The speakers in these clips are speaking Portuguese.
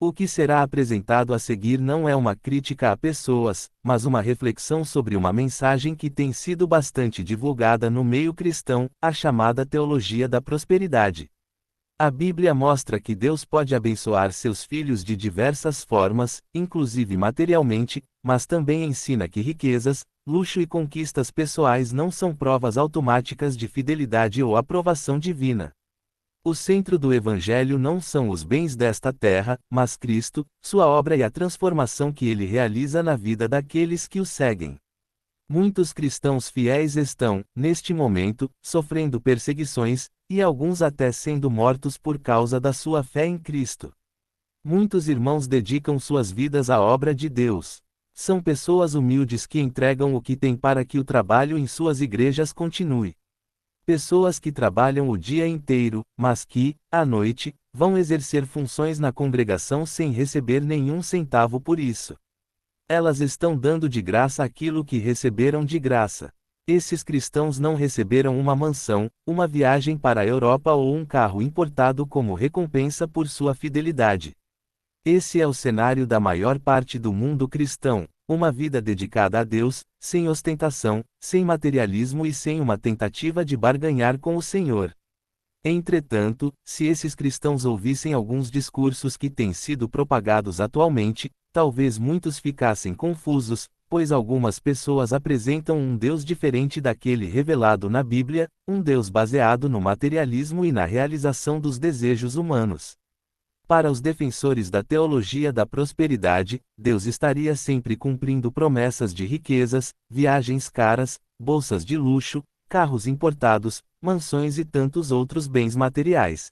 O que será apresentado a seguir não é uma crítica a pessoas, mas uma reflexão sobre uma mensagem que tem sido bastante divulgada no meio cristão, a chamada teologia da prosperidade. A Bíblia mostra que Deus pode abençoar seus filhos de diversas formas, inclusive materialmente, mas também ensina que riquezas, luxo e conquistas pessoais não são provas automáticas de fidelidade ou aprovação divina. O centro do Evangelho não são os bens desta terra, mas Cristo, sua obra e a transformação que ele realiza na vida daqueles que o seguem. Muitos cristãos fiéis estão, neste momento, sofrendo perseguições, e alguns até sendo mortos por causa da sua fé em Cristo. Muitos irmãos dedicam suas vidas à obra de Deus. São pessoas humildes que entregam o que têm para que o trabalho em suas igrejas continue. Pessoas que trabalham o dia inteiro, mas que, à noite, vão exercer funções na congregação sem receber nenhum centavo por isso. Elas estão dando de graça aquilo que receberam de graça. Esses cristãos não receberam uma mansão, uma viagem para a Europa ou um carro importado como recompensa por sua fidelidade. Esse é o cenário da maior parte do mundo cristão, uma vida dedicada a Deus, sem ostentação, sem materialismo e sem uma tentativa de barganhar com o Senhor. Entretanto, se esses cristãos ouvissem alguns discursos que têm sido propagados atualmente, talvez muitos ficassem confusos, pois algumas pessoas apresentam um Deus diferente daquele revelado na Bíblia, um Deus baseado no materialismo e na realização dos desejos humanos. Para os defensores da teologia da prosperidade, Deus estaria sempre cumprindo promessas de riquezas, viagens caras, bolsas de luxo, carros importados, mansões e tantos outros bens materiais.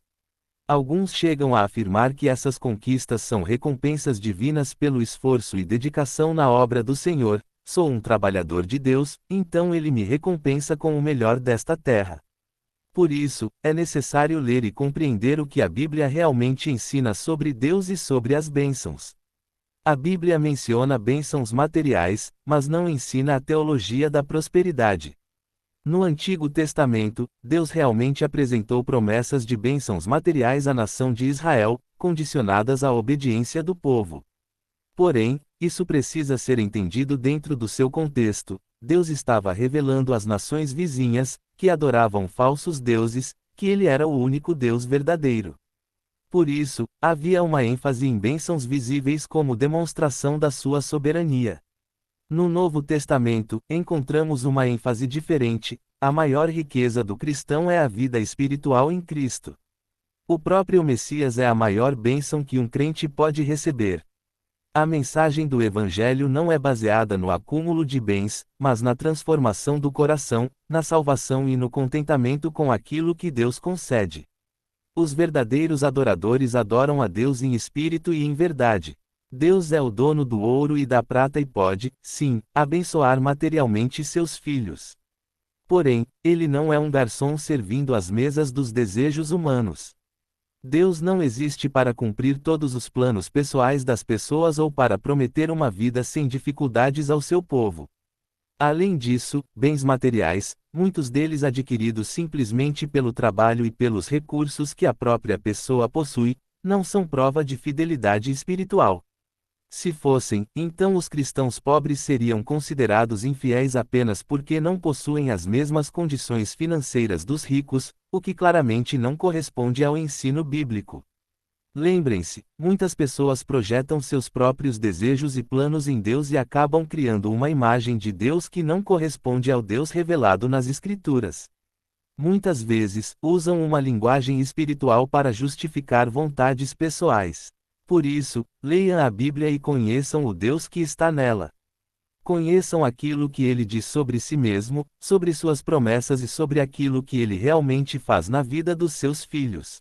Alguns chegam a afirmar que essas conquistas são recompensas divinas pelo esforço e dedicação na obra do Senhor. Sou um trabalhador de Deus, então ele me recompensa com o melhor desta terra. Por isso, é necessário ler e compreender o que a Bíblia realmente ensina sobre Deus e sobre as bênçãos. A Bíblia menciona bênçãos materiais, mas não ensina a teologia da prosperidade. No Antigo Testamento, Deus realmente apresentou promessas de bênçãos materiais à nação de Israel, condicionadas à obediência do povo. Porém, isso precisa ser entendido dentro do seu contexto. Deus estava revelando às nações vizinhas, que adoravam falsos deuses, que ele era o único Deus verdadeiro. Por isso, havia uma ênfase em bênçãos visíveis como demonstração da sua soberania. No Novo Testamento, encontramos uma ênfase diferente. A maior riqueza do cristão é a vida espiritual em Cristo. O próprio Messias é a maior bênção que um crente pode receber. A mensagem do Evangelho não é baseada no acúmulo de bens, mas na transformação do coração, na salvação e no contentamento com aquilo que Deus concede. Os verdadeiros adoradores adoram a Deus em espírito e em verdade. Deus é o dono do ouro e da prata e pode, sim, abençoar materialmente seus filhos. Porém, ele não é um garçom servindo às mesas dos desejos humanos. Deus não existe para cumprir todos os planos pessoais das pessoas ou para prometer uma vida sem dificuldades ao seu povo. Além disso, bens materiais, muitos deles adquiridos simplesmente pelo trabalho e pelos recursos que a própria pessoa possui, não são prova de fidelidade espiritual. Se fossem, então os cristãos pobres seriam considerados infiéis apenas porque não possuem as mesmas condições financeiras dos ricos, o que claramente não corresponde ao ensino bíblico. Lembrem-se, muitas pessoas projetam seus próprios desejos e planos em Deus e acabam criando uma imagem de Deus que não corresponde ao Deus revelado nas Escrituras. Muitas vezes, usam uma linguagem espiritual para justificar vontades pessoais. Por isso, leiam a Bíblia e conheçam o Deus que está nela. Conheçam aquilo que ele diz sobre si mesmo, sobre suas promessas e sobre aquilo que ele realmente faz na vida dos seus filhos.